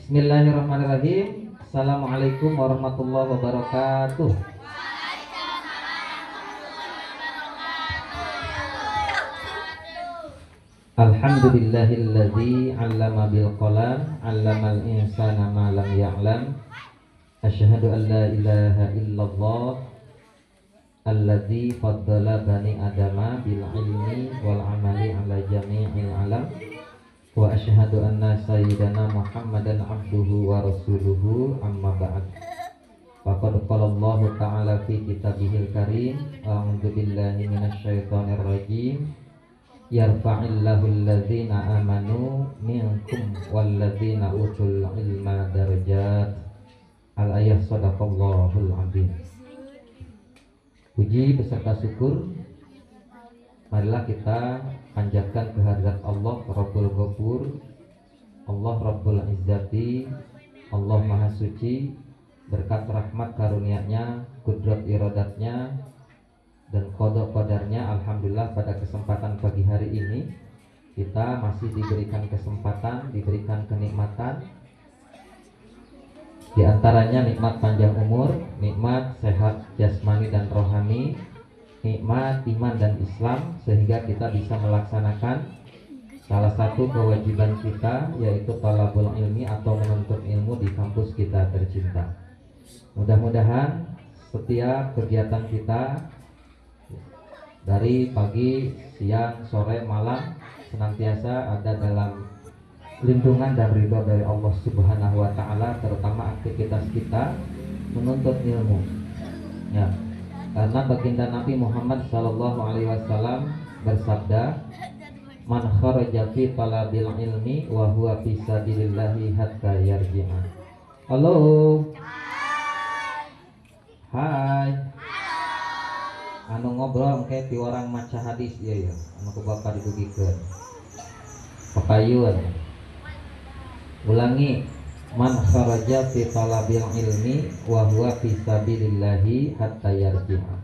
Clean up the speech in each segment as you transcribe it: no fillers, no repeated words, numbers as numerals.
Bismillahirrahmanirrahim. Assalamualaikum warahmatullahi wabarakatuh. Alhamdulillahilladzi 'allama bil qalam 'allamal insana ma lam ya'lam. Asyhadu an la ilaha illallah alladzi faddala bani adama bil ilmi wal amali 'ala jami'il alam. Wa asyhadu anna sayyidana Muhammadan abduhu wa rasuluhu amma ba'd. Faqad qala Allah ta'ala fi kitabihil karim, a'udzu billahi minasyaitonir rajim. Yarfa'illahu alladzina amanu minkum walladzina utul ilma darajat. Al-ayah sadaqallahul azim. Puji beserta syukur marilah kita panjatkan kehadirat Allah Rabbul Ghafur, Allah Rabbul Izzati, Allah Maha Suci, berkat rahmat karunia-Nya, kudrat iradatnya, dan qada qadarnya. Alhamdulillah pada kesempatan pagi hari ini kita masih diberikan kesempatan, diberikan kenikmatan, di antaranya nikmat panjang umur, nikmat sehat jasmani dan rohani, nikmat iman dan Islam, sehingga kita bisa melaksanakan salah satu kewajiban kita, yaitu talabul ilmi atau menuntut ilmu di kampus kita tercinta. Mudah-mudahan setiap kegiatan kita dari pagi, siang, sore, malam senantiasa ada dalam lindungan dan ridho dari Allah Subhanahu wa Ta'ala, terutama aktivitas kita menuntut ilmu. Ya. Karena baginda Nabi Muhammad sallallahu alaihi wasallam bersabda, "Man kharaja fi talabil ilmi wa huwa fi sabilillahi hatta yarji'a." Halo. Hai. Anu ngobrol engke ti orang maca hadis ieu ya, anu ku Bapak didugikeun. Papayun. Ulangi. Man kharaja fi talabil ilmi wa huwa fi sabilillahi hatta yarji'a.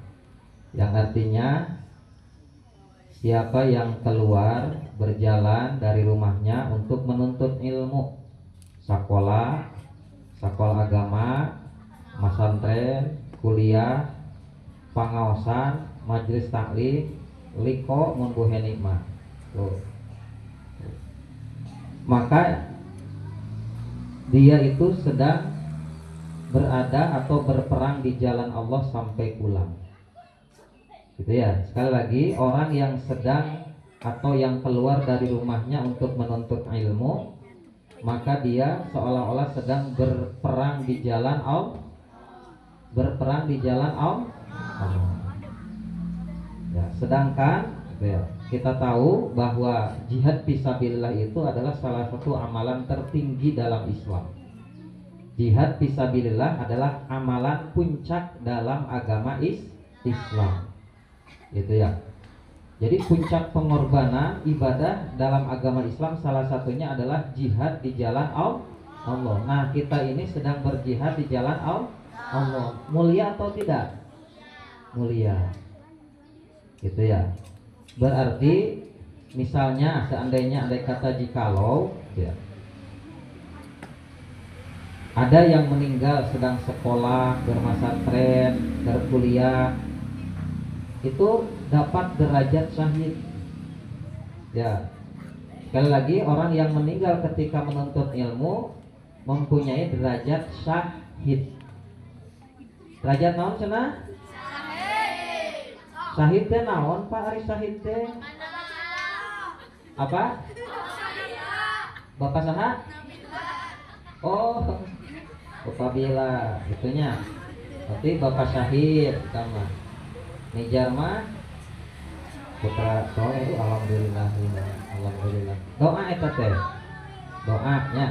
Yang artinya siapa yang keluar berjalan dari rumahnya untuk menuntut ilmu, sekolah agama, masantren, kuliah, pangaosan, majelis taklim, liko mun ku nikmat. Maka dia itu sedang berada atau berperang di jalan Allah sampai pulang. Gitu ya. Sekali lagi, orang yang sedang atau yang keluar dari rumahnya untuk menuntut ilmu, maka dia seolah-olah sedang berperang di jalan Allah. Berperang di jalan Allah. Ya, sedangkan gitu ya, kita tahu bahwa jihad fisabilillah itu adalah salah satu amalan tertinggi dalam Islam. Jihad fisabilillah adalah amalan puncak dalam agama Islam. Gitu ya. Jadi puncak pengorbanan ibadah dalam agama Islam salah satunya adalah jihad di jalan Allah. Nah, kita ini sedang berjihad di jalan Allah. Mulia atau tidak? Mulia. Gitu ya. Berarti misalnya seandainya andai kata jikalau ya, ada yang meninggal sedang sekolah, bermasantren, berkuliah, itu dapat derajat syahid. Ya. Sekali lagi, orang yang meninggal ketika menuntut ilmu mempunyai derajat syahid. Derajat naon cenah? Syahid teh naon Pak Ari syahid teh? Apa? Bapak saha? Oh, Bapak Bila, itunya. Berarti Bapak syahid sama. Nijar mah putra soleh. Alhamdulillah. Alhamdulillah. Doa eta teh. Doanya.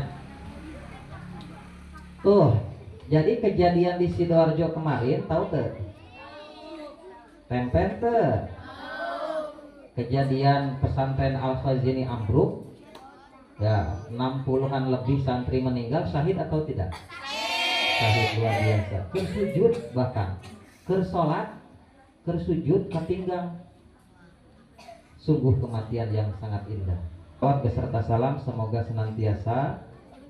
Tuh, jadi kejadian di Sidoarjo kemarin tahu teh? Tempen teh. Kejadian pesantren Al-Khazini ambruk. Ya, 60-an lebih santri meninggal, syahid atau tidak? Syahid luar biasa. Kersujud bahkan. Kersolat, kersujud, ketinggang. Sungguh kematian yang sangat indah. Beserta salam semoga senantiasa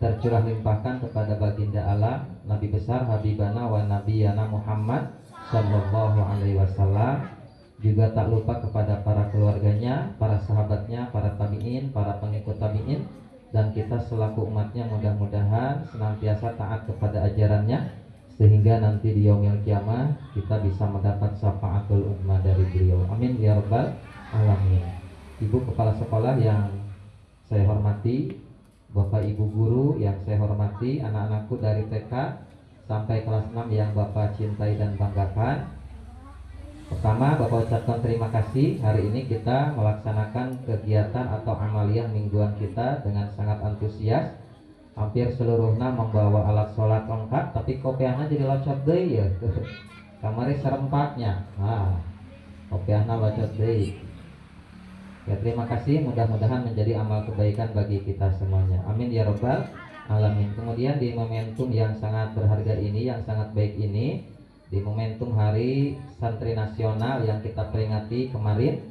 tercurah limpahkan kepada baginda alam Nabi besar Habibana wa Nabiyana Muhammad Sallallahu Alaihi Wasallam, juga tak lupa kepada para keluarganya, para sahabatnya, para tabi'in, para pengikut tabi'in, dan kita selaku umatnya mudah-mudahan senantiasa taat kepada ajarannya, sehingga nanti di yaumil kiamah kita bisa mendapat syafaatul ummah dari beliau. Amin ya rabbal alamin. Ibu kepala sekolah yang saya hormati, Bapak Ibu guru yang saya hormati, anak-anakku dari TK sampai kelas 6 yang Bapak cintai dan banggakan. Pertama, Bapak ucapkan terima kasih. Hari ini kita melaksanakan kegiatan atau amaliyah mingguan kita dengan sangat antusias. Hampir seluruhnya membawa alat sholat lengkap, tapi kopiahnya jadi locot deh ya. Kamari serempaknya. Nah, kopiahnya locot deh. Ya, terima kasih, mudah-mudahan menjadi amal kebaikan bagi kita semuanya. Amin ya rabbal alamin. Kemudian di momentum yang sangat berharga ini, yang sangat baik ini, di momentum Hari Santri Nasional yang kita peringati kemarin,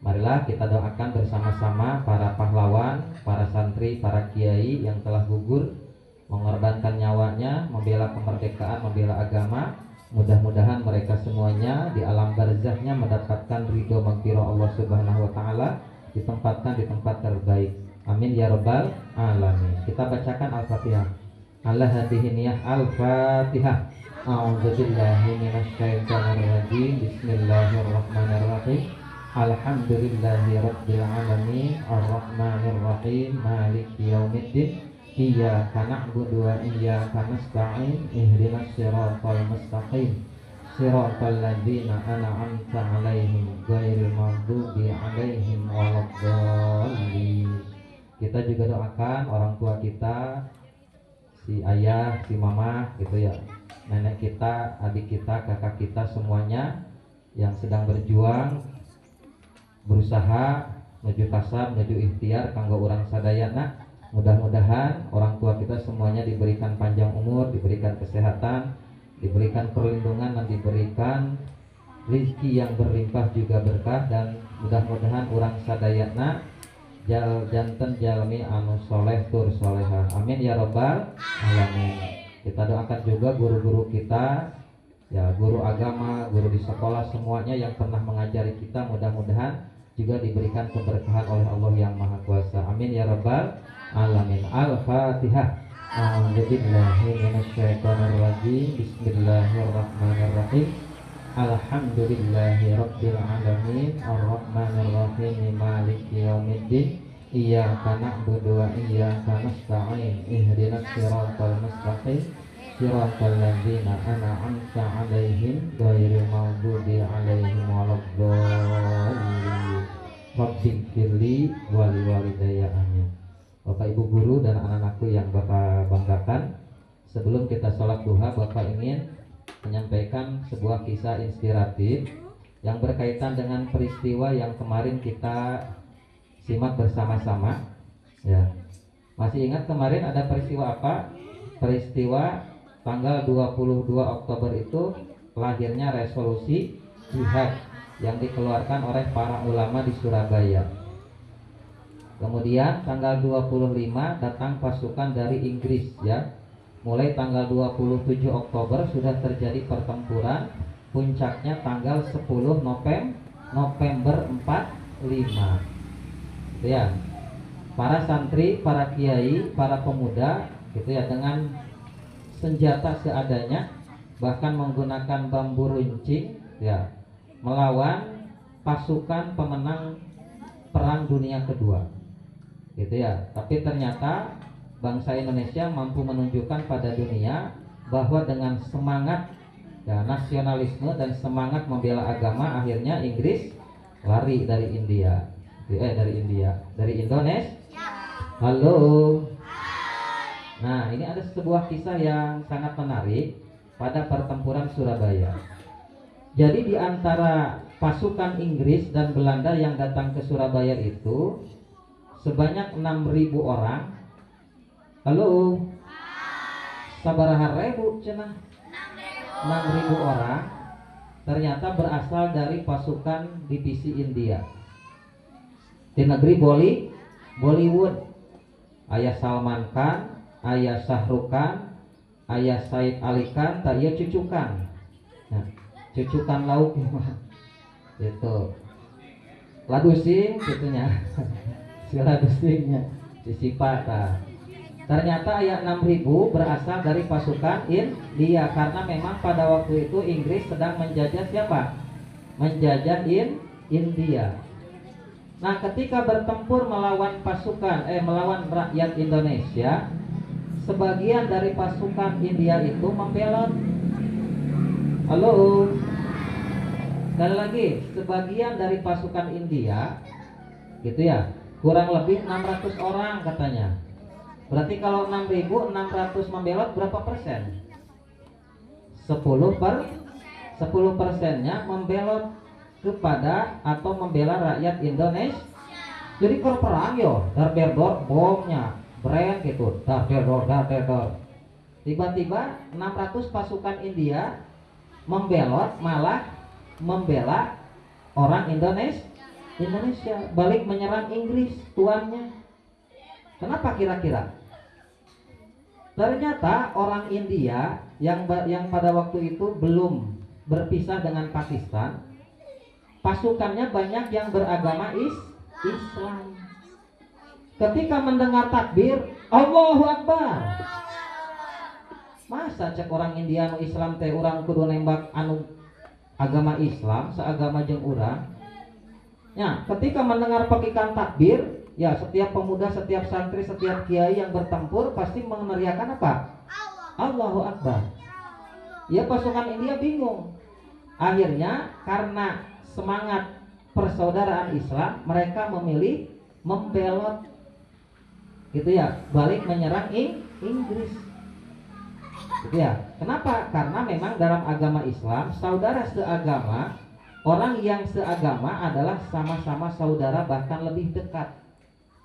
marilah kita doakan bersama-sama para pahlawan, para santri, para kiai yang telah gugur mengorbankan nyawanya membela kemerdekaan, membela agama. Mudah-mudahan mereka semuanya di alam barzahnya mendapatkan ridho maghfirah Allah Subhanahu wa taala, ditempatkan di tempat terbaik. Amin ya rabbal alamin. Kita bacakan Al-Fatihah. Allah hadiniyah Al-Fatihah. A'udzubillahi minasyaitonir rajim. Bismillahirrahmanirrahim. Alhamdulillahi rabbil alamin. Arrahmanir rahim. Maliki yaumiddin. Iyyaka na'budu wa iyyaka nasta'in. Ihdinas siratal mustaqim. Siratal ladzina an'amta 'alaihim ghairil maghdubi 'alaihim waladdallin. Kita juga doakan orang tua kita, si ayah, si mama gitu ya, nenek kita, adik kita, kakak kita semuanya yang sedang berjuang, berusaha menuju kasab, menuju ikhtiar kanggo urang sadayana. Mudah-mudahan orang tua kita semuanya diberikan panjang umur, diberikan kesehatan, diberikan perlindungan, dan diberikan rezeki yang berlimpah juga berkah, dan mudah-mudahan urang sadayana janten jalmi anu soleh tur soleha. Amin ya rabbal alamin. Kita doakan juga guru-guru kita, ya guru agama, guru di sekolah semuanya yang pernah mengajari kita, mudah-mudahan juga diberikan keberkahan oleh Allah yang Maha Kuasa. Amin ya rabbal alamin. Al-Fatihah. A'udzubillahi minasyaitonirrajim. Bismillahirrahmanirrahim. Alhamdulillahi rabbil alamin. Arrahmanirrahim. Maliki yaumiddin. Iyyaka na'budu wa iyyaka nasta'in. Ihdinas siratal mustaqim. Siratal ladzina an'amta 'alaihim ghairil maghdubi 'alaihim waladdallin. Rabbighfirli wa liwalidayya. Amin. Bapak Ibu guru dan anak-anakku yang Bapak banggakan, sebelum kita sholat duha, Bapak ingin menyampaikan sebuah kisah inspiratif yang berkaitan dengan peristiwa yang kemarin kita simak bersama-sama. Ya, masih ingat kemarin ada peristiwa apa? Peristiwa tanggal 22 Oktober itu lahirnya resolusi jihad yang dikeluarkan oleh para ulama di Surabaya. Kemudian tanggal 25 datang pasukan dari Inggris ya. Mulai tanggal 27 Oktober sudah terjadi pertempuran, puncaknya tanggal 10 November 45. Gitu ya. Para santri, para kiai, para pemuda gitu ya, dengan senjata seadanya, bahkan menggunakan bambu runcing ya, melawan pasukan pemenang Perang Dunia Kedua. Gitu ya. Tapi ternyata bangsa Indonesia mampu menunjukkan pada dunia bahwa dengan semangat ya, nasionalisme dan semangat membela agama, akhirnya Inggris lari dari Indonesia. Halo. Nah, ini ada sebuah kisah yang sangat menarik pada pertempuran Surabaya. Jadi di antara pasukan Inggris dan Belanda yang datang ke Surabaya itu sebanyak 6.000 orang. Halo. Sabaraha ribu cenah? 6.000 orang ternyata berasal dari pasukan divisi India. Di negeri Bollywood, Ayah Salman Khan, ayah Sahrukan, ayah Said Alikan, tak iya cucukan. Nah, cucukan lauk gitu. Ladusing gitunya. Si ladusingnya disipat. Ternyata ayat 6.000 berasal dari pasukan India karena memang pada waktu itu Inggris sedang menjajah siapa? Menjajah India. Nah, ketika bertempur melawan melawan rakyat Indonesia, sebagian dari pasukan India itu membelot. Halo. Sekali lagi, sebagian dari pasukan India gitu ya, kurang lebih 600 orang katanya. Berarti kalau 6.600 membelot berapa persen? 10%nya membelot kepada atau membela rakyat Indonesia. Jadi kalau perang yo, dar-der-dor bomnya, brand gitu, dar-der-dor, dar-der-dor. Tiba-tiba 600 pasukan India membelot, malah membela orang Indonesia balik menyerang Inggris tuannya. Kenapa kira-kira? Ternyata orang India yang pada waktu itu belum berpisah dengan Pakistan, pasukannya banyak yang beragama Islam. Ketika mendengar takbir, Allahu Akbar. Masa cek orang India anu Islam teh orang kudu nembak anu agama Islam seagama jeung urang. Ya, ketika mendengar pekikan takbir, ya setiap pemuda, setiap santri, setiap kiai yang bertempur pasti meneriakkan apa? Allahu Akbar. Ya pasukan India bingung. Akhirnya karena semangat persaudaraan Islam, mereka memilih membelot gitu ya, balik menyerang Inggris. Gitu ya. Kenapa? Karena memang dalam agama Islam, saudara seagama, orang yang seagama adalah sama-sama saudara, bahkan lebih dekat.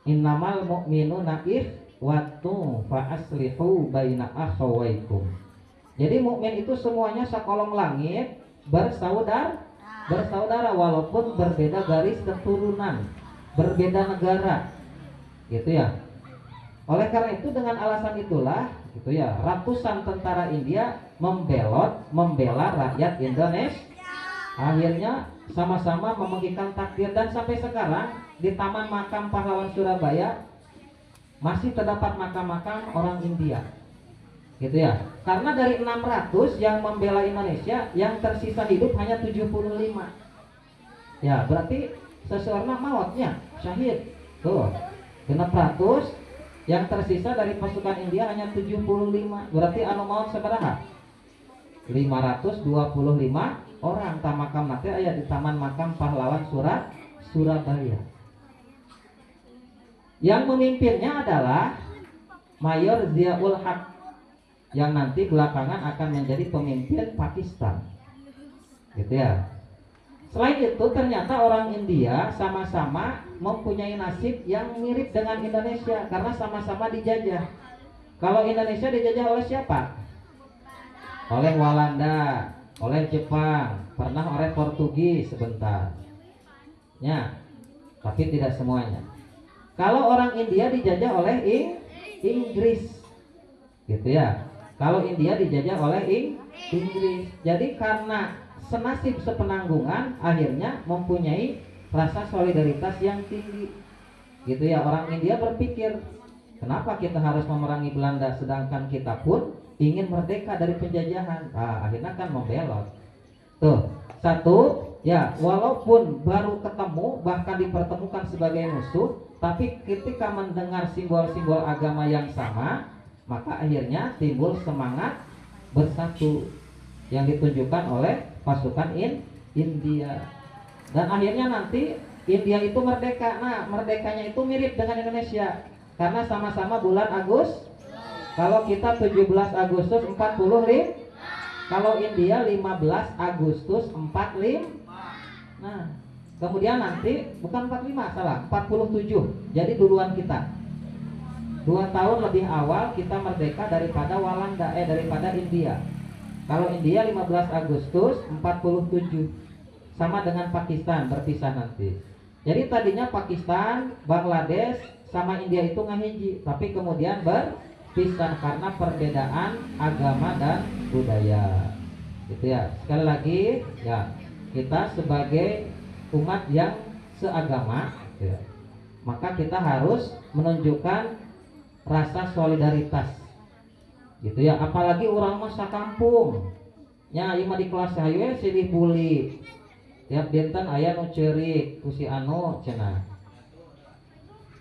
Innamal mu'minuna ikhwatun fa aslihu baina akhawaykum. Jadi mukmin itu semuanya sakolong langit, bersaudara walaupun berbeda garis keturunan, berbeda negara. Gitu ya. Oleh karena itu dengan alasan itulah gitu ya, ratusan tentara India membela rakyat Indonesia. Akhirnya sama-sama memegihkan takbir dan sampai sekarang di Taman Makam Pahlawan Surabaya masih terdapat makam-makam orang India. Gitu ya. Karena dari 600 yang membela Indonesia, yang tersisa hidup hanya 75. Ya, berarti seseorang mautnya syahid. Tuh. 600 yang tersisa dari pasukan India hanya 75. Berarti anu maut sabaraha? 525 orang. Tamakam nate aya di Taman Makam Pahlawan Surabaya. Yang memimpinnya adalah Mayor Ziaul Haq yang nanti belakangan akan menjadi pemimpin Pakistan. Gitu ya. Selain itu ternyata orang India sama-sama mempunyai nasib yang mirip dengan Indonesia karena sama-sama dijajah. Kalau Indonesia dijajah oleh siapa? Oleh Walanda, oleh Jepang, pernah oleh Portugis sebentar. Ya, tapi tidak semuanya. Kalau orang India dijajah oleh Inggris. Gitu ya. Kalau India dijajah oleh Inggris. Jadi karena senasib sepenanggungan, akhirnya mempunyai rasa solidaritas yang tinggi. Gitu ya, orang India berpikir, kenapa kita harus memerangi Belanda sedangkan kita pun ingin merdeka dari penjajahan. Akhirnya kan membelot. Tuh, satu, ya walaupun baru ketemu bahkan dipertemukan sebagai musuh, tapi ketika mendengar simbol-simbol agama yang sama, maka akhirnya timbul semangat bersatu yang ditunjukkan oleh pasukan India. Dan akhirnya nanti India itu merdeka. Nah, merdekanya itu mirip dengan Indonesia karena sama-sama bulan Agustus. Kalau kita 17 Agustus 45, kalau India 15 Agustus 45. Nah, kemudian nanti bukan 45, salah, 47. Jadi duluan kita. 2 tahun lebih awal kita merdeka daripada Walanda, daripada India. Kalau India 15 Agustus 47. Sama dengan Pakistan, berpisah nanti. Jadi tadinya Pakistan, Bangladesh sama India itu ngahiji, tapi kemudian pisah karena perbedaan agama dan budaya. Gitu ya. Sekali lagi ya, kita sebagai umat yang seagama ya, maka kita harus menunjukkan rasa solidaritas. Gitu ya, apalagi orang masa kampung. Nya ieu mah di kelas hayu silih buli. Tiap dinten aya nu ceurik ku si anu cenah.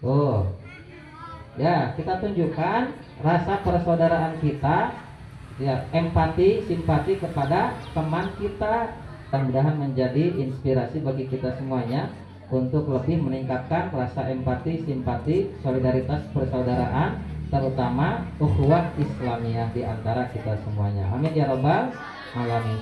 Oh. Ya, kita tunjukkan rasa persaudaraan kita, ya, empati, simpati kepada teman kita. Mudah-mudahan menjadi inspirasi bagi kita semuanya untuk lebih meningkatkan rasa empati, simpati, solidaritas, persaudaraan, terutama ukhuwah Islamiyah di antara kita semuanya. Amin ya rabbal alamin.